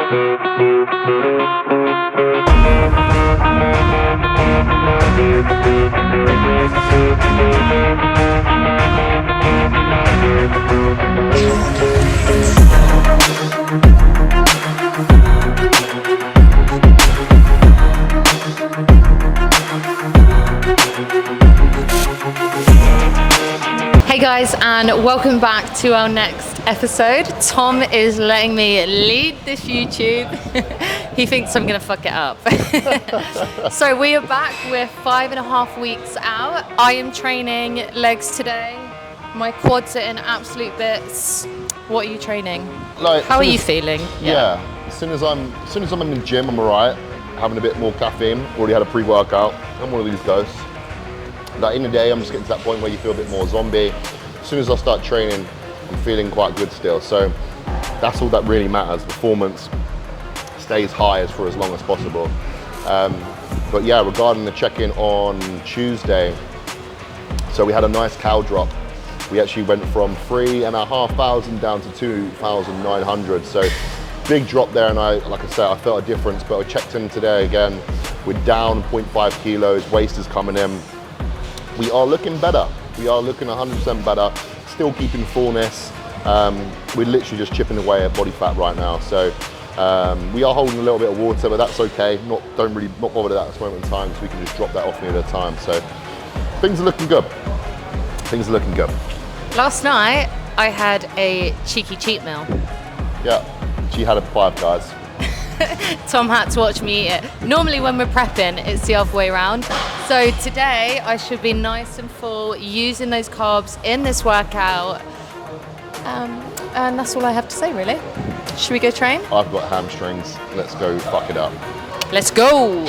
Hey guys, and welcome back to our next episode. Tom is letting me lead this YouTube. He thinks I'm gonna fuck it up. So we are back, we're 5.5 weeks out. I am training legs today. My quads are in absolute bits. What are you training? How are you feeling? Yeah, as soon as I'm in the gym, I'm alright. Having a bit more caffeine, already had a pre-workout. I'm one of these ghosts. Like in the day, I'm just getting to that point where you feel a bit more zombie. As soon as I start training, I'm feeling quite good still. So that's all that really matters. Performance stays high for as long as possible. But yeah, regarding the check-in on Tuesday, so we had a nice cow drop. We actually went from 3,500 down to 2,900. So big drop there, and like I said, I felt a difference. But I checked in today again. We're down 0.5 kilos. Waist is coming in. We are looking better. We are looking 100% better. Still keeping fullness. We're literally just chipping away at body fat right now. So we are holding a little bit of water, but that's okay. Not bothered at this moment in time, because we can just drop that off near the time. So things are looking good. Things are looking good. Last night, I had a cheeky cheat meal. Yeah, she had a 5 guys. Tom had to watch me eat it. Normally when we're prepping, it's the other way around. So today I should be nice and full, using those carbs in this workout. And that's all I have to say, really. Should we go train? I've got hamstrings. Let's go fuck it up. Let's go.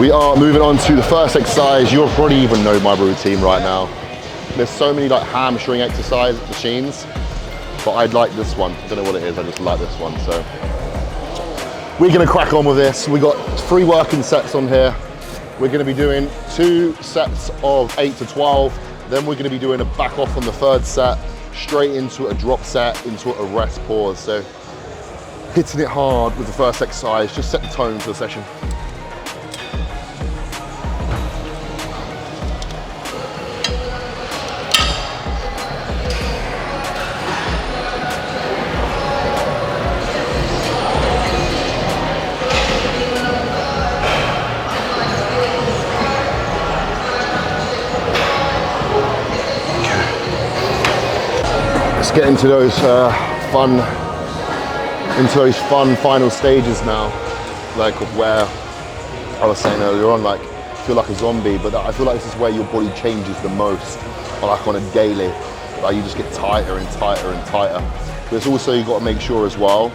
We are moving on to the first exercise. You'll probably even know my routine right now. There's so many like hamstring exercise machines, but I'd like this one. I don't know what it is, I just like this one. So we're gonna crack on with this. We got 3 working sets on here. We're gonna be doing 2 sets of 8 to 12. Then we're gonna be doing a back off on the 3rd set, straight into a drop set, into a rest pause. So hitting it hard with the first exercise, just set the tone for the session. Let's get into those fun final stages now, like of where I was saying earlier on, like feel like a zombie, but I feel like this is where your body changes the most, like on a daily. Like you just get tighter and tighter and tighter. But it's also, you've got to make sure as well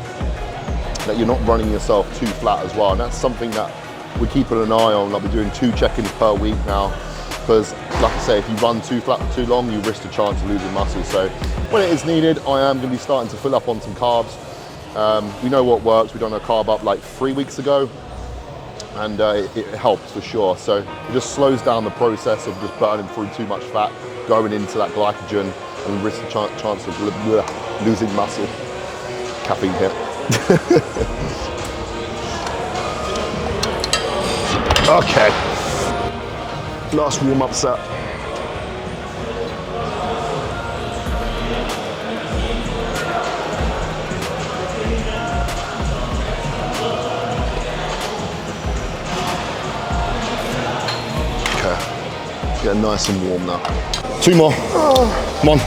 that you're not running yourself too flat as well, and that's something that we're keeping an eye on. Like we're doing 2 check-ins per week now, because like I say, if you run too flat for too long, you risk the chance of losing muscle. So when it is needed, I am going to be starting to fill up on some carbs. We know what works. We've done a carb up like 3 weeks ago, and it helps for sure. So it just slows down the process of just burning through too much fat, going into that glycogen, and risk the chance of losing muscle. Caffeine hit. Okay. Last warm-up set. Okay. Get nice and warm now. 2 more. Come on.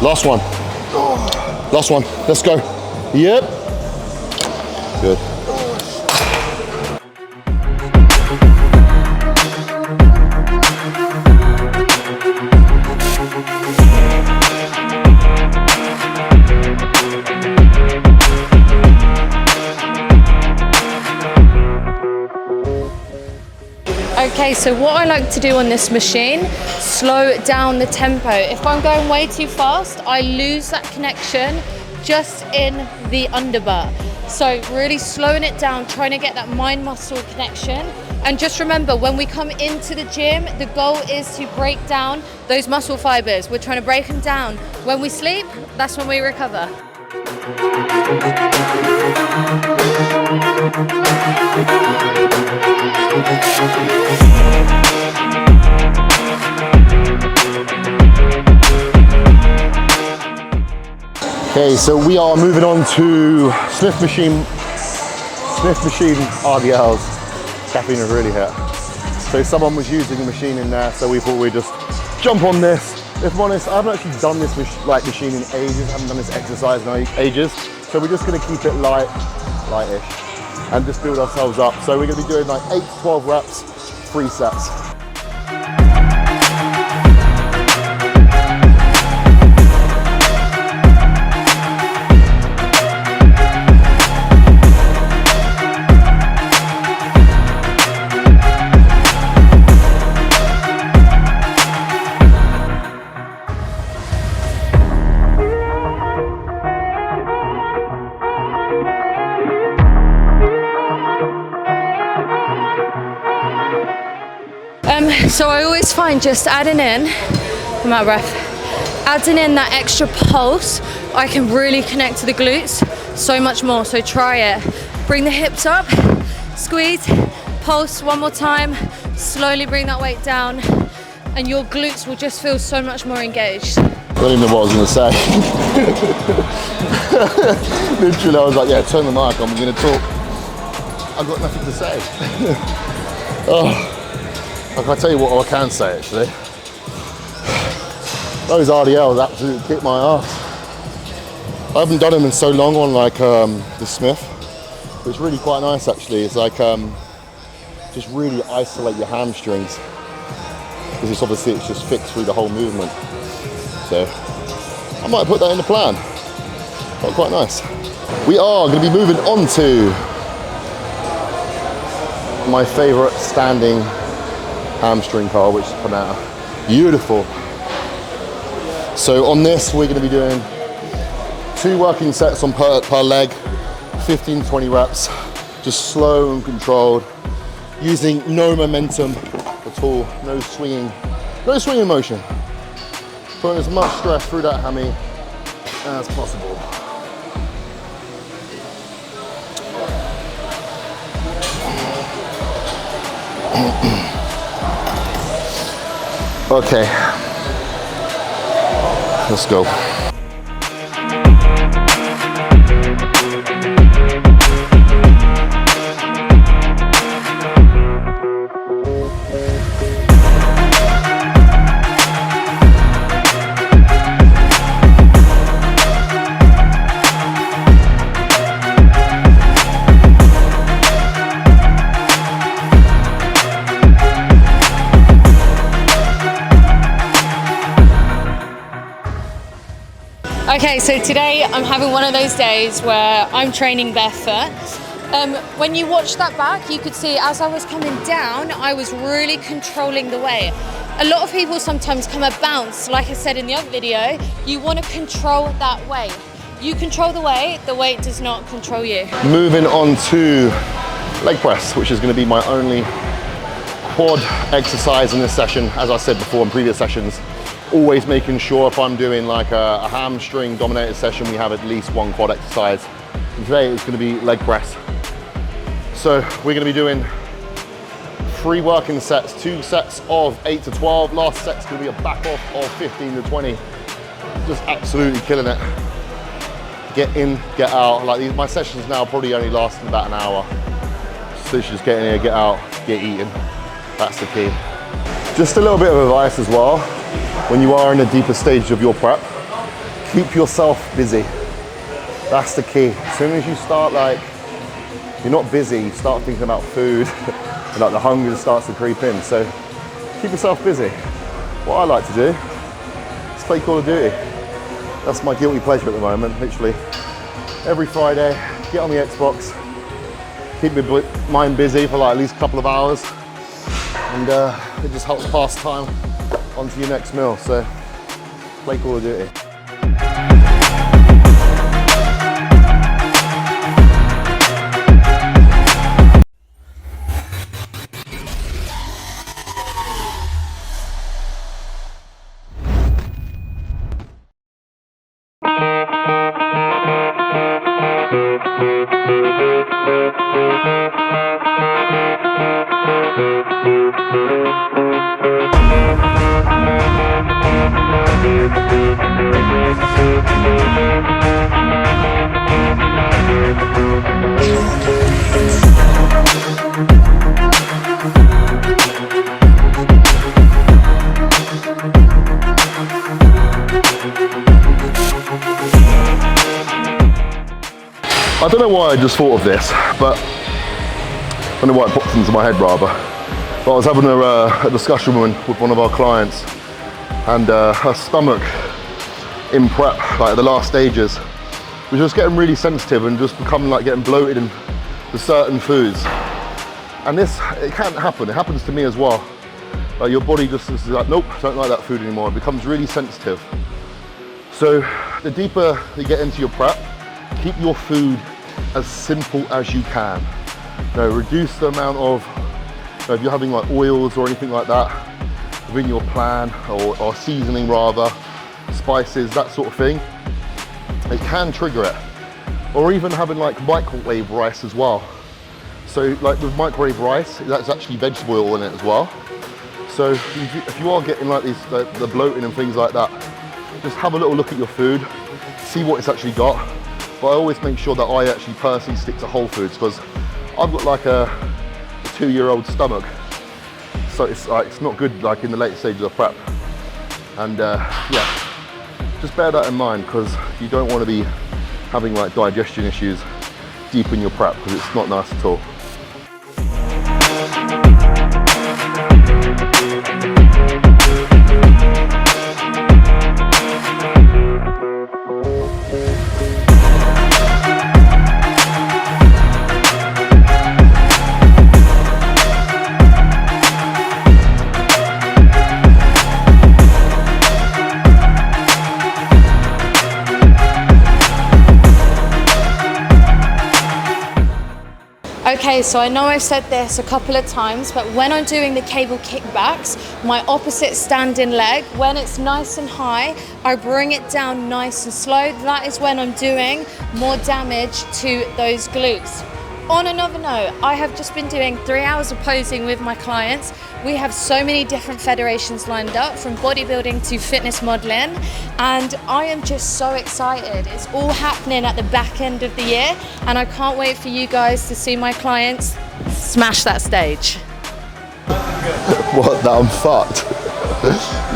Last one. Last one. Let's go. Yep. Good. Okay, so what I like to do on this machine, slow down the tempo. If I'm going way too fast, I lose that connection just in the underbutt. So really slowing it down, trying to get that mind muscle connection, And just remember, when we come into the gym, the goal is to break down those muscle fibers. We're trying to break them down. When we sleep, that's when we recover. Okay, so we are moving on to Smith machine RDLs. Caffeine has really hit. So someone was using a machine in there, so we thought we'd just jump on this. If I'm honest, I haven't actually done this machine in ages. I haven't done this exercise in ages. So we're just gonna keep it lightish, and just build ourselves up. So we're gonna be doing like 8 to 12 reps, 3 sets. So I always find just adding in, I'm out of breath, adding in that extra pulse, I can really connect to the glutes so much more. So try it. Bring the hips up, squeeze, pulse one more time, slowly bring that weight down, and your glutes will just feel so much more engaged. I don't even know what I was going to say. Literally, I was like, yeah, turn the mic on, we're going to talk. I've got nothing to say. Oh. I can tell you what I can say actually. Those RDLs absolutely kicked my ass. I haven't done them in so long on like the Smith. But it's really quite nice actually. It's like just really isolate your hamstrings. Because it's obviously it's just fixed through the whole movement. So I might put that in the plan. Quite nice. We are going to be moving on to my favourite standing hamstring curl, which is Panetta. Beautiful. So on this, we're going to be doing 2 working sets on per leg, 15 to 20 reps, just slow and controlled, using no momentum at all, no swinging motion. Putting as much stress through that hammy as possible. Okay, let's go. Okay, so today I'm having one of those days where I'm training barefoot. When you watch that back, you could see as I was coming down, I was really controlling the weight. A lot of people sometimes come a bounce, like I said in the other video, you want to control that weight. You control the weight does not control you. Moving on to leg press, which is going to be my only quad exercise in this session. As I said before in previous sessions, always making sure if I'm doing like a hamstring dominated session, we have at least 1 quad exercise. And today it's going to be leg press. So we're going to be doing 3 working sets, 2 sets of 8 to 12. Last set's going to be a back off of 15 to 20. Just absolutely killing it. Get in, get out. Like my sessions now probably only lasting about an hour. So just get in here, get out, get eating. That's the key. Just a little bit of advice as well. When you are in a deeper stage of your prep, keep yourself busy. That's the key. As soon as you start you're not busy, you start thinking about food, and the hunger starts to creep in. So keep yourself busy. What I like to do is play Call of Duty. That's my guilty pleasure at the moment, literally. Every Friday, get on the Xbox, keep my mind busy for at least a couple of hours, and it just helps pass time onto your next meal. So play Call of Duty. I don't know why I just thought of this, but I don't know why it popped into my head rather. But I was having a discussion with one of our clients, and her stomach in prep, like the last stages, was just getting really sensitive and just becoming like getting bloated to certain foods. And this, it can't happen. It happens to me as well. Like your body just is like, nope, I don't like that food anymore. It becomes really sensitive. So the deeper you get into your prep, keep your food as simple as you can. You know, reduce the amount of, you know, if you're having like oils or anything like that within your plan, or seasoning rather, spices, that sort of thing, it can trigger it. Or even having like microwave rice as well. So like with microwave rice, that's actually vegetable oil in it as well. So if you are getting like these, the bloating and things like that, just have a little look at your food, see what it's actually got. But I always make sure that I actually personally stick to whole foods, because I've got like a 2-year-old stomach. So it's not good like in the late stages of prep. And yeah, just bear that in mind, because you don't want to be having like digestion issues deep in your prep, because it's not nice at all. Okay, so I know I've said this a couple of times, but when I'm doing the cable kickbacks, my opposite standing leg, when it's nice and high, I bring it down nice and slow. That is when I'm doing more damage to those glutes. On another note, I have just been doing 3 hours of posing with my clients. We have so many different federations lined up, from bodybuilding to fitness modeling, and I am just so excited. It's all happening at the back end of the year, and I can't wait for you guys to see my clients smash that stage. What, that I'm fucked?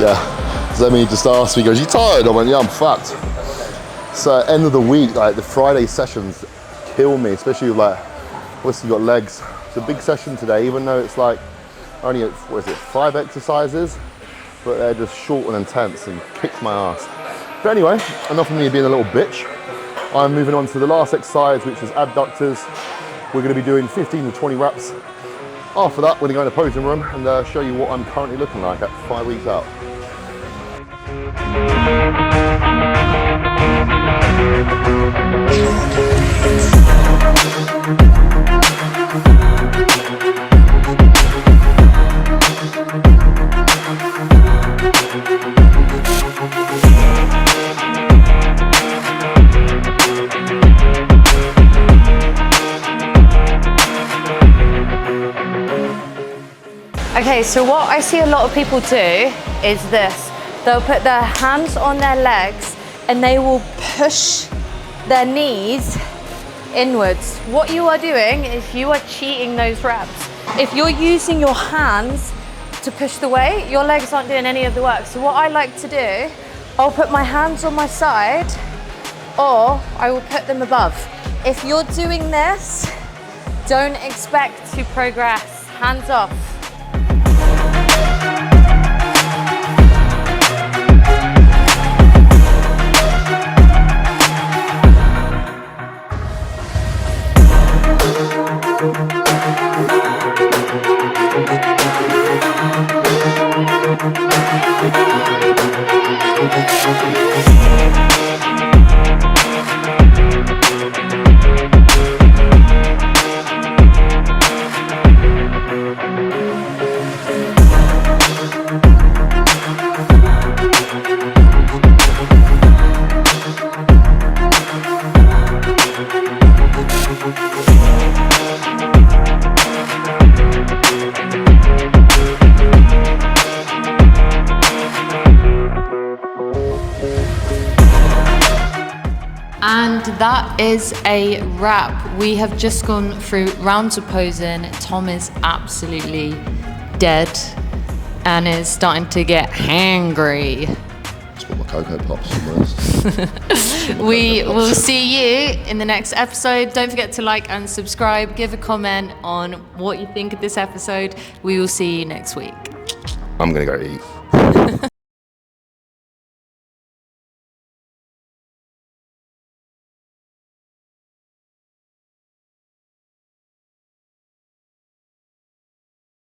Yeah. So then he just asked me, he goes, you tired? I went, yeah, I'm fucked. So end of the week, like the Friday sessions kill me, especially with like, obviously you've got legs. It's a big session today, even though it's like only, what is it, 5 exercises, but they're just short and intense and kicks my ass. But anyway, enough of me being a little bitch. I'm moving on to the last exercise, which is adductors. We're gonna be doing 15 to 20 reps. After that, we're gonna go in the posing room and show you what I'm currently looking like at 5 weeks out. Okay, so what I see a lot of people do is this. They'll put their hands on their legs and they will push their knees inwards. What you are doing is you are cheating those reps. If you're using your hands to push the weight, your legs aren't doing any of the work. So what I like to do, I'll put my hands on my side, or I will put them above. If you're doing this, don't expect to progress. Hands off. that is a wrap. We have just gone through rounds of posing. Tom is absolutely dead and is starting to get hangry. Just put my Cocoa Pops somewhere. We will see you in the next episode. Don't forget to like and subscribe. Give a comment on what you think of this episode. We will see you next week. I'm gonna go eat.